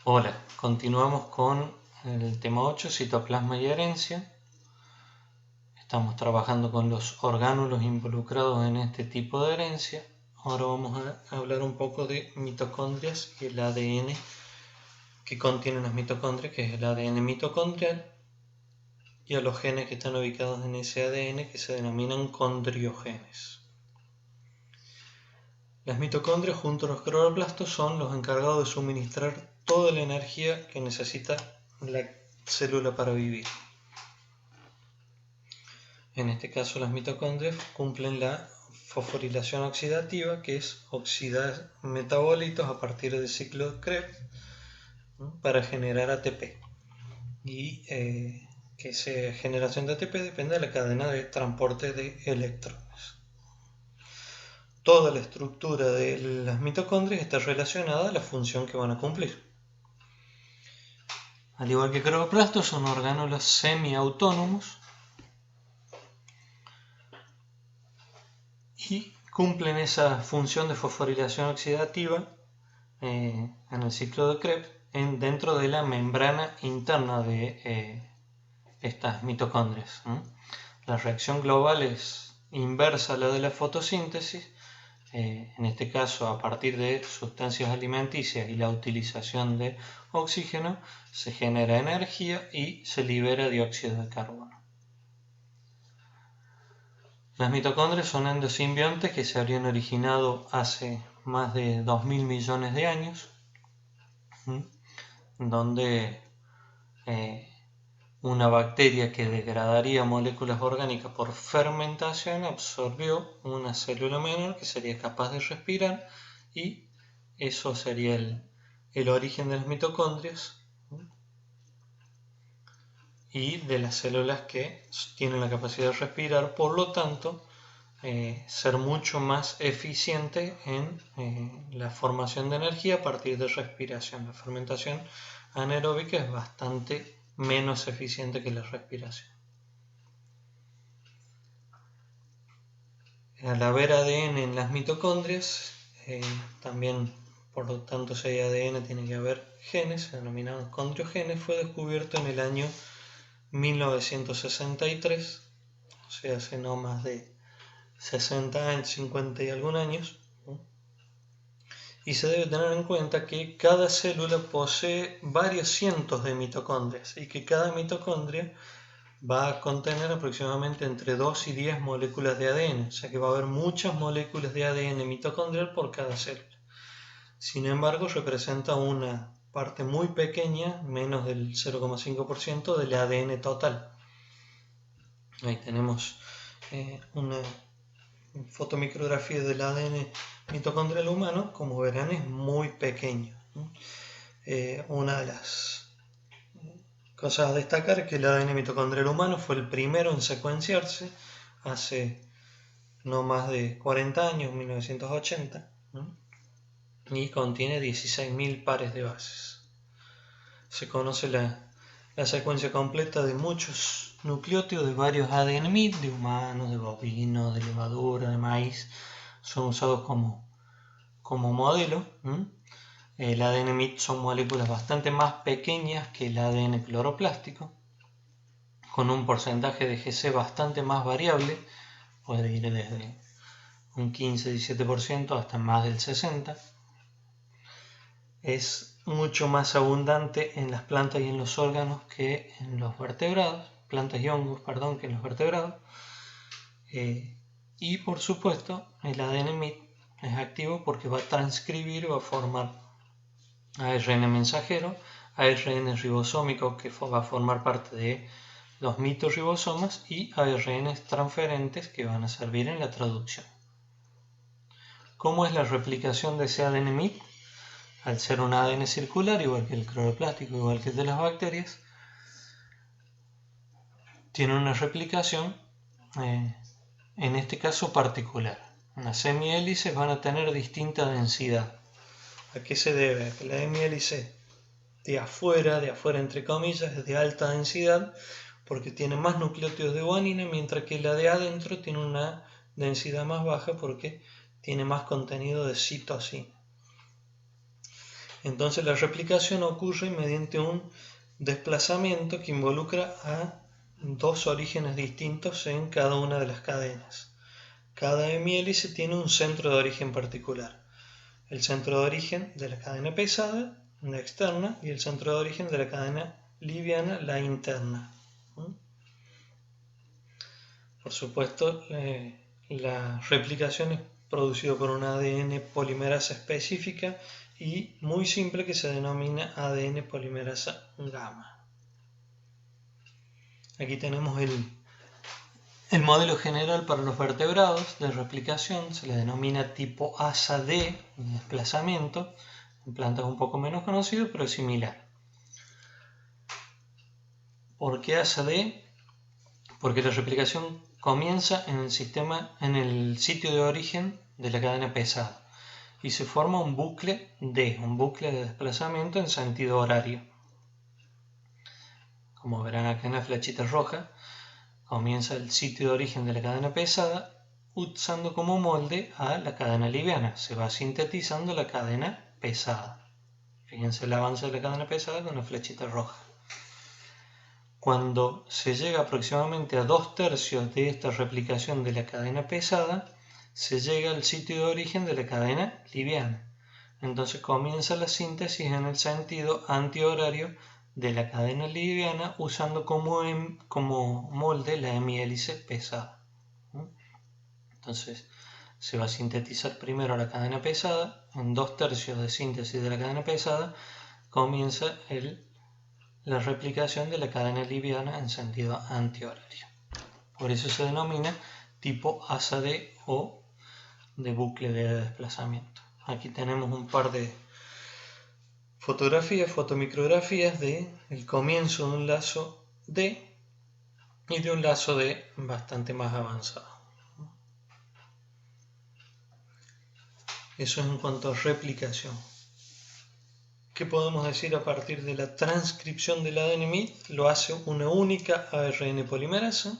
Hola, continuamos con el tema 8, citoplasma y herencia. Estamos trabajando con los orgánulos involucrados en este tipo de herencia. Ahora vamos a hablar un poco de mitocondrias y el ADN que contienen las mitocondrias, que es el ADN mitocondrial, y a los genes que están ubicados en ese ADN que se denominan condriogenes. Las mitocondrias junto a los cloroplastos son los encargados de suministrar toda la energía que necesita la célula para vivir. En este caso las mitocondrias cumplen la fosforilación oxidativa, que es oxidar metabolitos a partir del ciclo de Krebs, ¿no?, para generar ATP. Y que esa generación de ATP depende de la cadena de transporte de electrones. Toda la estructura de las mitocondrias está relacionada a la función que van a cumplir. Al igual que cloroplastos, son orgánulos semiautónomos y cumplen esa función de fosforilación oxidativa en el ciclo de Krebs dentro de la membrana interna de estas mitocondrias. La reacción global es inversa a la de la fotosíntesis, en este caso a partir de sustancias alimenticias y la utilización de oxígeno se genera energía y se libera dióxido de carbono. Las mitocondrias son endosimbiontes que se habrían originado hace más de 2.000 millones de años, donde una bacteria que degradaría moléculas orgánicas por fermentación absorbió una célula menor que sería capaz de respirar, y eso sería el origen de las mitocondrias y de las células que tienen la capacidad de respirar, por lo tanto ser mucho más eficiente en la formación de energía a partir de respiración. La fermentación anaeróbica es bastante menos eficiente que la respiración. Al haber ADN en las mitocondrias, también por lo tanto si hay ADN tiene que haber genes, denominados condriogenes. Fue descubierto en el año 1963, o sea, hace no más de 60 años, 50 y algún años, y se debe tener en cuenta que cada célula posee varios cientos de mitocondrias y que cada mitocondria va a contener aproximadamente entre 2 y 10 moléculas de ADN, o sea que va a haber muchas moléculas de ADN mitocondrial por cada célula. Sin embargo, representa una parte muy pequeña, menos del 0,5% del ADN total. Ahí tenemos una fotomicrografía del ADN mitocondrial humano. Como verán, es muy pequeño. Una de las cosas a destacar es que el ADN mitocondrial humano fue el primero en secuenciarse hace no más de 40 años, 1980, y contiene 16.000 pares de bases. Se conoce la secuencia completa de muchos nucleótidos de varios ADN MIT, de humanos, de bovinos, de levadura, de maíz. Son usados como modelo. El ADN MIT son moléculas bastante más pequeñas que el ADN cloroplástico, con un porcentaje de GC bastante más variable, puede ir desde un 15-17% hasta más del 60%. Es mucho más abundante en las plantas y en los órganos que en los vertebrados, plantas y hongos, que en los vertebrados. Y por supuesto, el ADN MIT es activo porque va a transcribir, va a formar ARN mensajero, ARN ribosómico que va a formar parte de los mitorribosomas, y ARN transferentes que van a servir en la traducción. ¿Cómo es la replicación de ese ADN MIT? Al ser un ADN circular, igual que el cloroplástico, igual que el de las bacterias, tiene una replicación, en este caso particular. Las semihélices van a tener distinta densidad. ¿A qué se debe? A que la hemihélice de afuera entre comillas, es de alta densidad porque tiene más nucleótidos de guanina, mientras que la de adentro tiene una densidad más baja porque tiene más contenido de citosina. Entonces la replicación ocurre mediante un desplazamiento que involucra a dos orígenes distintos en cada una de las cadenas. Cada hemihélice tiene un centro de origen particular. El centro de origen de la cadena pesada, la externa, y el centro de origen de la cadena liviana, la interna. Por supuesto, la replicación es producida por un ADN polimerasa específica y muy simple que se denomina ADN polimerasa gamma. Aquí tenemos el modelo general para los vertebrados de replicación, se le denomina tipo ASA-D, desplazamiento, en plantas un poco menos conocido, pero es similar. ¿Por qué ASA-D? Porque la replicación comienza en el sitio de origen de la cadena pesada y se forma un bucle D, un bucle de desplazamiento en sentido horario. Como verán acá en la flechita roja, comienza el sitio de origen de la cadena pesada usando como molde a la cadena liviana. Se va sintetizando la cadena pesada. Fíjense el avance de la cadena pesada con la flechita roja. Cuando se llega aproximadamente a 2/3 de esta replicación de la cadena pesada, se llega al sitio de origen de la cadena liviana. Entonces comienza la síntesis en el sentido antihorario de la cadena liviana usando como molde la hemihélice pesada. Entonces se va a sintetizar primero la cadena pesada, en 2/3 de síntesis de la cadena pesada comienza la replicación de la cadena liviana en sentido antihorario. Por eso se denomina tipo ASA-D o de bucle de desplazamiento. Aquí tenemos un par de fotomicrografías del comienzo de un lazo D y de un lazo D bastante más avanzado. Eso es en cuanto a replicación. ¿Qué podemos decir a partir de la transcripción del ADN MIT? Lo hace una única ARN polimerasa,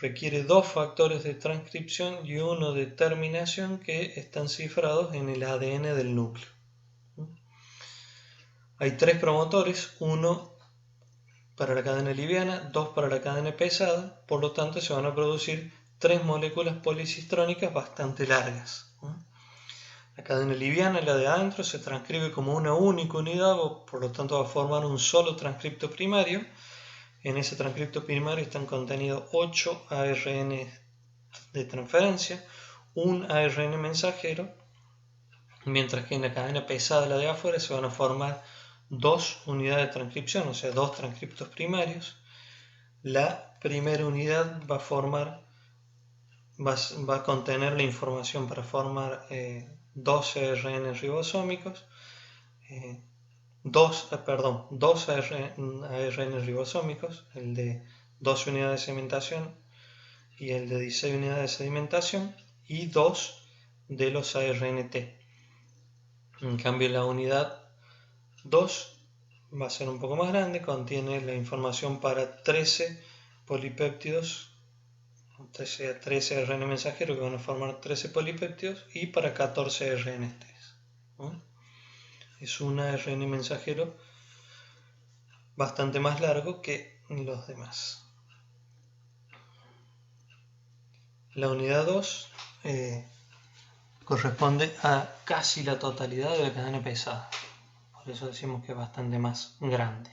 requiere 2 factores de transcripción y uno de terminación que están cifrados en el ADN del núcleo. Hay 3 promotores, uno para la cadena liviana, 2 para la cadena pesada, por lo tanto se van a producir 3 moléculas policistrónicas bastante largas. La cadena liviana, la de adentro, se transcribe como una única unidad, por lo tanto va a formar un solo transcripto primario. En ese transcripto primario están contenidos 8 ARN de transferencia, un ARN mensajero, mientras que en la cadena pesada, la de afuera, se van a formar 2 unidades de transcripción, o sea, 2 transcriptos primarios. La primera unidad va a contener la información para formar 2 ARN ribosómicos, 2 ARN ribosómicos, el de 12 unidades de sedimentación y el de 16 unidades de sedimentación, y 2 de los ARNT. En cambio, la unidad 2 va a ser un poco más grande, contiene la información para 13 polipéptidos, 13 ARN mensajeros que van a formar 13 polipéptidos, y para 14 RNTs. Es un ARN mensajero bastante más largo que los demás. La unidad 2 corresponde a casi la totalidad de la cadena pesada. Por eso decimos que es bastante más grande.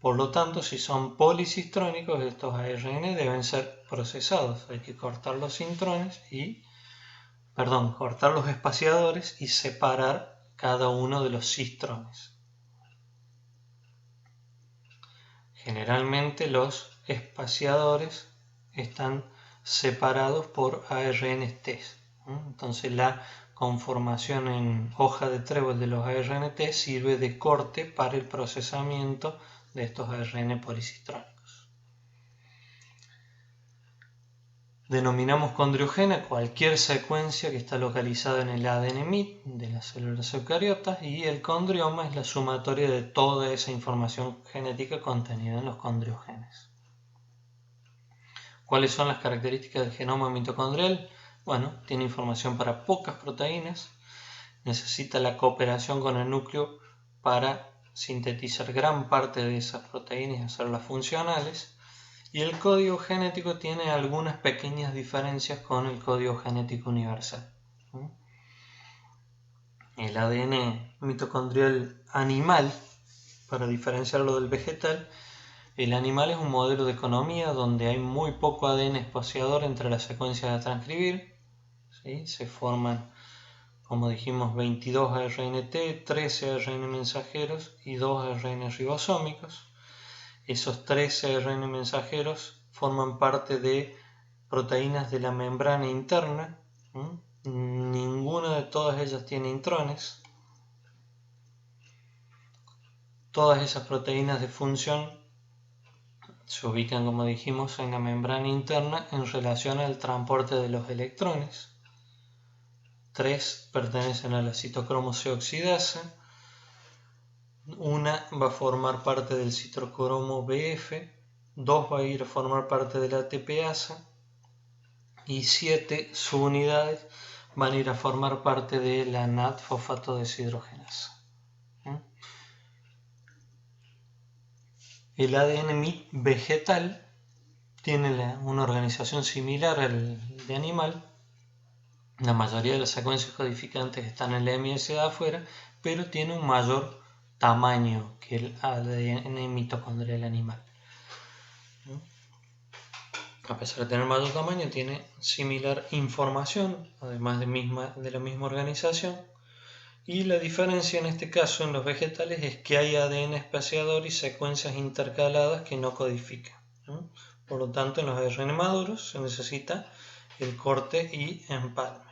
Por lo tanto, si son policistrónicos, estos ARN deben ser procesados. Hay que cortar los cortar los espaciadores y separar cada uno de los cistrones. Generalmente los espaciadores están separados por ARNTs. Entonces la conformación en hoja de trébol de los ARNT sirve de corte para el procesamiento de estos ARN policistrónicos. Denominamos condriogena cualquier secuencia que está localizada en el ADN MIT de las células eucariotas, y el condrioma es la sumatoria de toda esa información genética contenida en los condriogenes. ¿Cuáles son las características del genoma mitocondrial? Bueno, tiene información para pocas proteínas, necesita la cooperación con el núcleo para sintetizar gran parte de esas proteínas y hacerlas funcionales. Y el código genético tiene algunas pequeñas diferencias con el código genético universal. El ADN mitocondrial animal, para diferenciarlo del vegetal, el animal es un modelo de economía donde hay muy poco ADN espaciador entre las secuencias a transcribir. ¿Sí? Se forman, como dijimos, 22 ARNT, 13 ARN mensajeros y 2 ARN ribosómicos. Esos 13 ARN mensajeros forman parte de proteínas de la membrana interna. Ninguna de todas ellas tiene intrones. Todas esas proteínas de función se ubican, como dijimos, en la membrana interna en relación al transporte de los electrones. 3 pertenecen a la citocromo C oxidasa. Una va a formar parte del citocromo BF. 2 va a ir a formar parte de la ATPasa. Y 7 subunidades van a ir a formar parte de la NAD-fosfato deshidrogenasa. El ADN vegetal tiene una organización similar al de animal. La mayoría de las secuencias codificantes están en la MS de afuera, pero tiene un mayor tamaño que el ADN mitocondrial animal. A pesar de tener mayor tamaño, tiene similar información, además de la misma organización. Y la diferencia en este caso en los vegetales es que hay ADN espaciador y secuencias intercaladas que no codifican. Por lo tanto, en los ARN maduros se necesita el corte y empalme.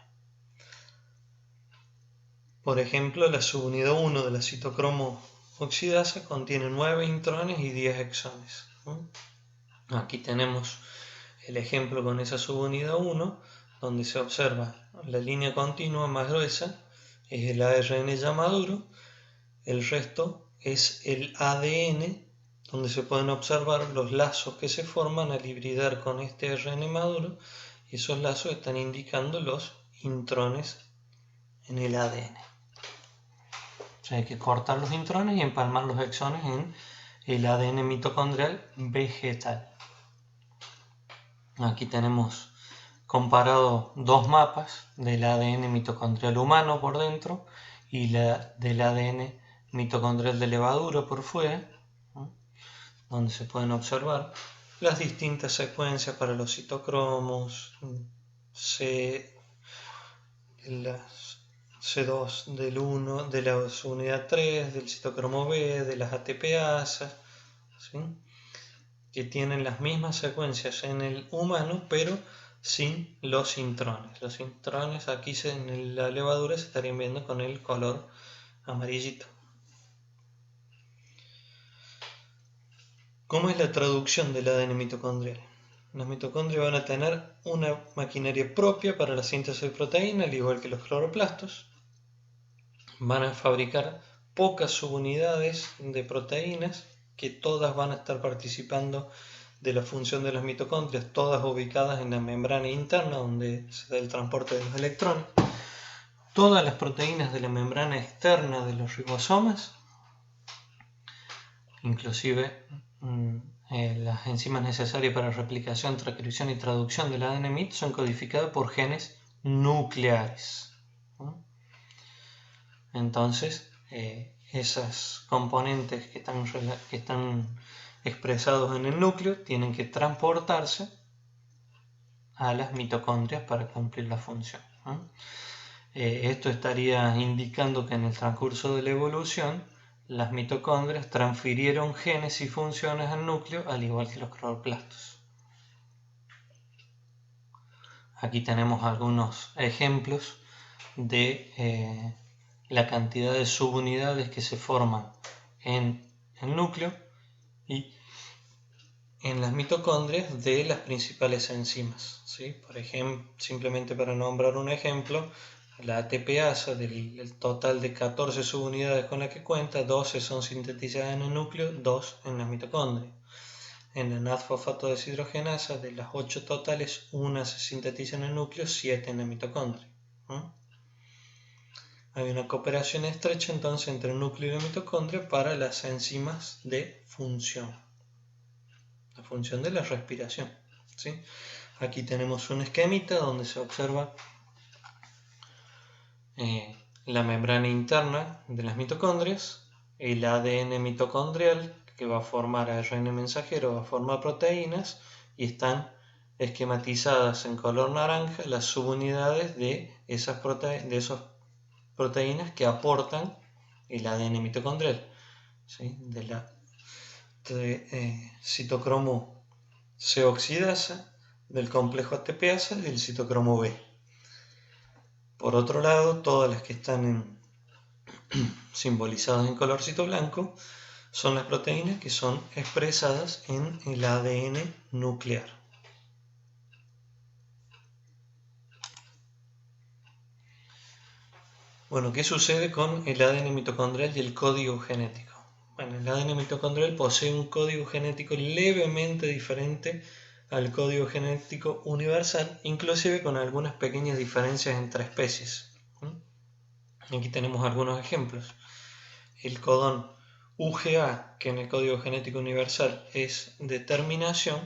Por ejemplo, la subunidad 1 de la citocromo oxidasa contiene 9 intrones y 10 exones. Aquí tenemos el ejemplo con esa subunidad 1, donde se observa la línea continua más gruesa, es el ARN ya maduro, el resto es el ADN, donde se pueden observar los lazos que se forman al hibridar con este ARN maduro, y esos lazos están indicando los intrones en el ADN. O sea, hay que cortar los intrones y empalmar los exones en el ADN mitocondrial vegetal. Aquí tenemos comparado dos mapas del ADN mitocondrial humano por dentro y del ADN mitocondrial de levadura por fuera, donde se pueden observar las distintas secuencias para los citocromos, las C2 del 1, de la unidad 3, del citocromo B, de las ATPasas, ¿sí? Que tienen las mismas secuencias en el humano, pero sin los intrones. Los intrones aquí en la levadura se estarían viendo con el color amarillito. ¿Cómo es la traducción del ADN mitocondrial? Las mitocondrias van a tener una maquinaria propia para la síntesis de proteína, al igual que los cloroplastos. Van a fabricar pocas subunidades de proteínas que todas van a estar participando de la función de las mitocondrias, todas ubicadas en la membrana interna donde se da el transporte de los electrones. Todas las proteínas de la membrana externa de los ribosomas, inclusive las enzimas necesarias para replicación, transcripción y traducción del ADN MIT, son codificadas por genes nucleares. Entonces, esos componentes que están expresados en el núcleo tienen que transportarse a las mitocondrias para cumplir la función. Esto estaría indicando que en el transcurso de la evolución las mitocondrias transfirieron genes y funciones al núcleo, al igual que los cloroplastos. Aquí tenemos algunos ejemplos de la cantidad de subunidades que se forman en el núcleo y en las mitocondrias de las principales enzimas, ¿sí? Por ejemplo, simplemente para nombrar un ejemplo, la ATPasa, del total de 14 subunidades con la que cuenta, 12 son sintetizadas en el núcleo, 2 en las mitocondrias. En la NAD-fosfato deshidrogenasa, de las 8 totales, una se sintetiza en el núcleo, 7 en la mitocondria. hay una cooperación estrecha entonces entre el núcleo y la mitocondria para las enzimas de función, la función de la respiración, ¿sí? Aquí tenemos un esquemita donde se observa la membrana interna de las mitocondrias, el ADN mitocondrial que va a formar ARN mensajero, va a formar proteínas, y están esquematizadas en color naranja las subunidades de esas proteínas que aportan el ADN mitocondrial, ¿sí? Citocromo C oxidasa, del complejo ATPasa y del citocromo B. Por otro lado, todas las que están simbolizadas en colorcito blanco son las proteínas que son expresadas en el ADN nuclear. Bueno, ¿qué sucede con el ADN mitocondrial y el código genético? Bueno, el ADN mitocondrial posee un código genético levemente diferente al código genético universal, inclusive con algunas pequeñas diferencias entre especies. Aquí tenemos algunos ejemplos. El codón UGA, que en el código genético universal es de terminación,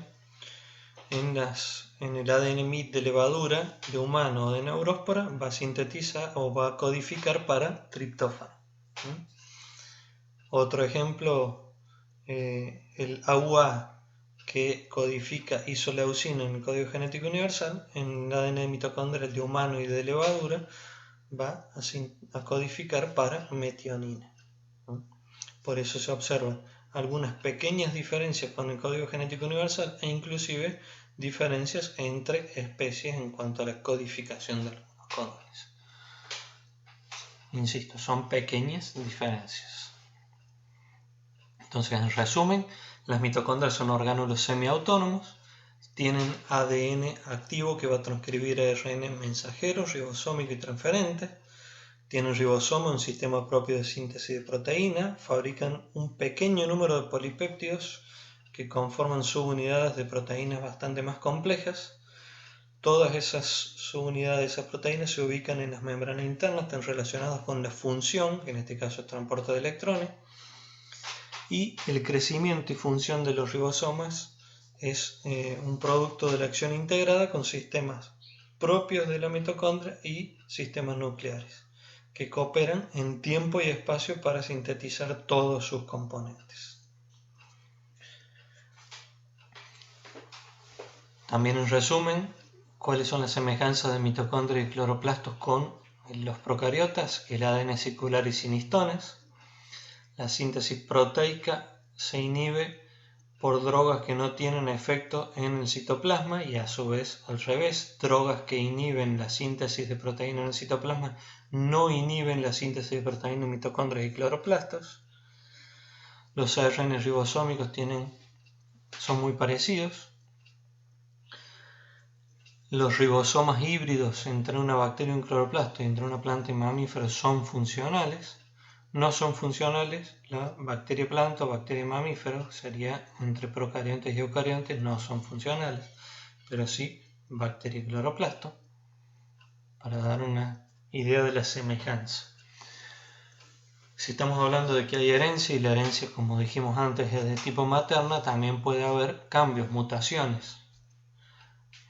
en el ADN MIT de levadura, de humano o de neuróspora, va a sintetizar o va a codificar para triptófano. Otro ejemplo, el AUA, que codifica isoleucina en el código genético universal, en el ADN mitocondrial de humano y de levadura, va a codificar para metionina. Por eso se observan algunas pequeñas diferencias con el código genético universal e inclusive diferencias entre especies en cuanto a la codificación de los codones. Insisto, son pequeñas diferencias. Entonces, en resumen, las mitocondrias son orgánulos semiautónomos, tienen ADN activo que va a transcribir ARN mensajero, ribosómico y transferente, tienen ribosoma, un sistema propio de síntesis de proteína, fabrican un pequeño número de polipéptidos que conforman subunidades de proteínas bastante más complejas. Todas esas subunidades, esas proteínas, se ubican en las membranas internas, están relacionadas con la función, que en este caso es transporte de electrones, y el crecimiento y función de los ribosomas es un producto de la acción integrada con sistemas propios de la mitocondria y sistemas nucleares, que cooperan en tiempo y espacio para sintetizar todos sus componentes. También en resumen, ¿cuáles son las semejanzas de mitocondria y cloroplastos con los procariotas? El ADN circular y sin histones. La síntesis proteica se inhibe por drogas que no tienen efecto en el citoplasma y a su vez al revés, drogas que inhiben la síntesis de proteína en el citoplasma no inhiben la síntesis de proteína en mitocondrias y cloroplastos. Los ARN ribosómicos son muy parecidos. Los ribosomas híbridos entre una bacteria y un cloroplasto y entre una planta y mamífero son funcionales. No son funcionales la bacteria planta o bacteria mamífero, sería entre procariontes y eucariontes, no son funcionales, pero sí bacteria y cloroplasto, para dar una idea de la semejanza. Si estamos hablando de que hay herencia, y la herencia, como dijimos antes, es de tipo materna, también puede haber cambios, mutaciones.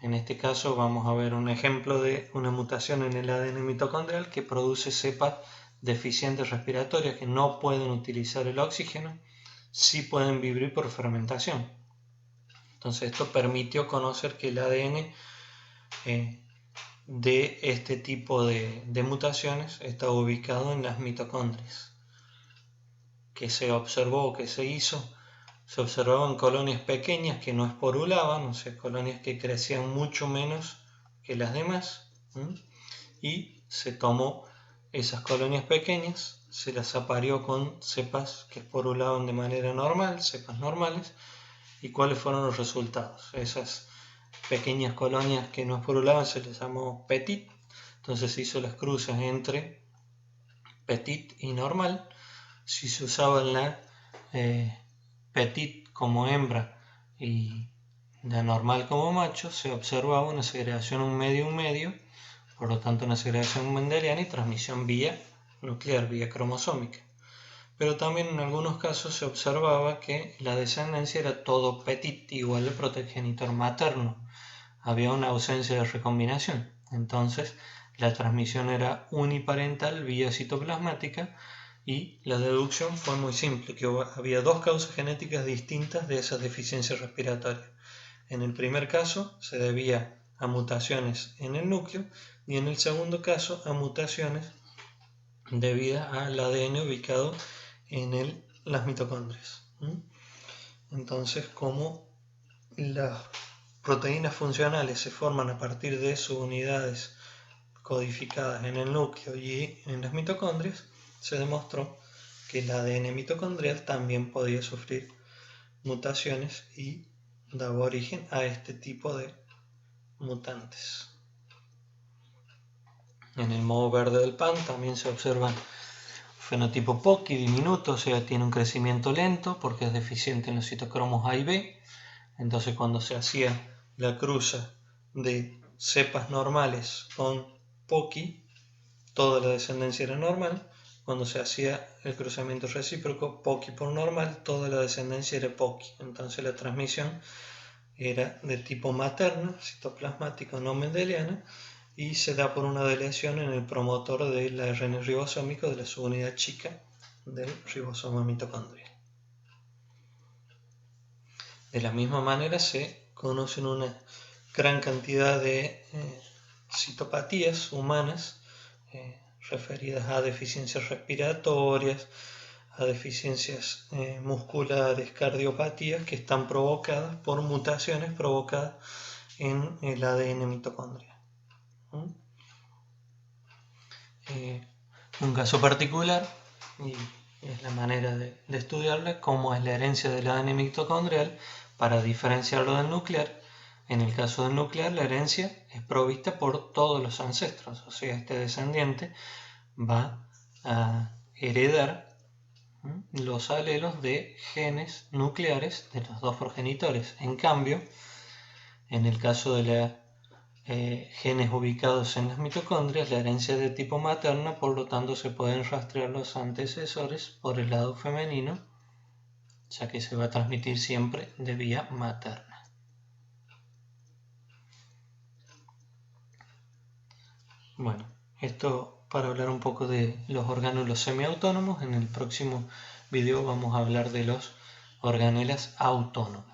En este caso vamos a ver un ejemplo de una mutación en el ADN mitocondrial que produce cepas deficientes respiratorias que no pueden utilizar el oxígeno, sí pueden vivir por fermentación. Entonces esto permitió conocer que el ADN de este tipo de mutaciones está ubicado en las mitocondrias. ¿Qué se observó o qué se hizo? Se observaban colonias pequeñas que no esporulaban, o sea, colonias que crecían mucho menos que las demás, y se tomó esas colonias pequeñas, se las apareó con cepas que esporulaban de manera normal, cepas normales, y cuáles fueron los resultados. Esas pequeñas colonias que no esporulaban se les llamó petit, entonces se hizo las cruces entre petit y normal. Si se usaba la petit como hembra y la normal como macho, se observaba una segregación un medio, por lo tanto una segregación mendeliana y transmisión vía nuclear vía cromosómica. Pero también en algunos casos se observaba que la descendencia era todo petit, igual al progenitor materno. Había una ausencia de recombinación. Entonces, la transmisión era uniparental vía citoplasmática y la deducción fue muy simple, que había dos causas genéticas distintas de esa deficiencia respiratoria. En el primer caso se debía a mutaciones en el núcleo y en el segundo caso a mutaciones debidas al ADN ubicado en las mitocondrias. Entonces, como las proteínas funcionales se forman a partir de subunidades codificadas en el núcleo y en las mitocondrias, se demostró que el ADN mitocondrial también podía sufrir mutaciones y daba origen a este tipo de mutantes. En el modo verde del pan también se observan fenotipo POCI diminuto, o sea, tiene un crecimiento lento porque es deficiente en los citocromos A y B. Entonces, cuando se hacía la cruza de cepas normales con POCI, toda la descendencia era normal. Cuando se hacía el cruzamiento recíproco POCI por normal, toda la descendencia era POCI. Entonces, la transmisión era de tipo materno, citoplasmático no mendeliana, y se da por una deleción en el promotor del ARN ribosómico de la subunidad chica del ribosoma mitocondrial. De la misma manera se conocen una gran cantidad de citopatías humanas referidas a deficiencias respiratorias, a deficiencias musculares, cardiopatías que están provocadas por mutaciones provocadas en el ADN mitocondrial. Un caso particular, y es la manera de estudiarla, cómo es la herencia del ADN mitocondrial para diferenciarlo del nuclear. En el caso del nuclear, la herencia es provista por todos los ancestros, o sea, este descendiente va a heredar los alelos de genes nucleares de los dos progenitores. En cambio, en el caso de la genes ubicados en las mitocondrias, la herencia es de tipo materno, por lo tanto se pueden rastrear los antecesores por el lado femenino, ya que se va a transmitir siempre de vía materna. Bueno, esto para hablar un poco de los orgánulos semiautónomos. En el próximo video vamos a hablar de los organelas autónomas.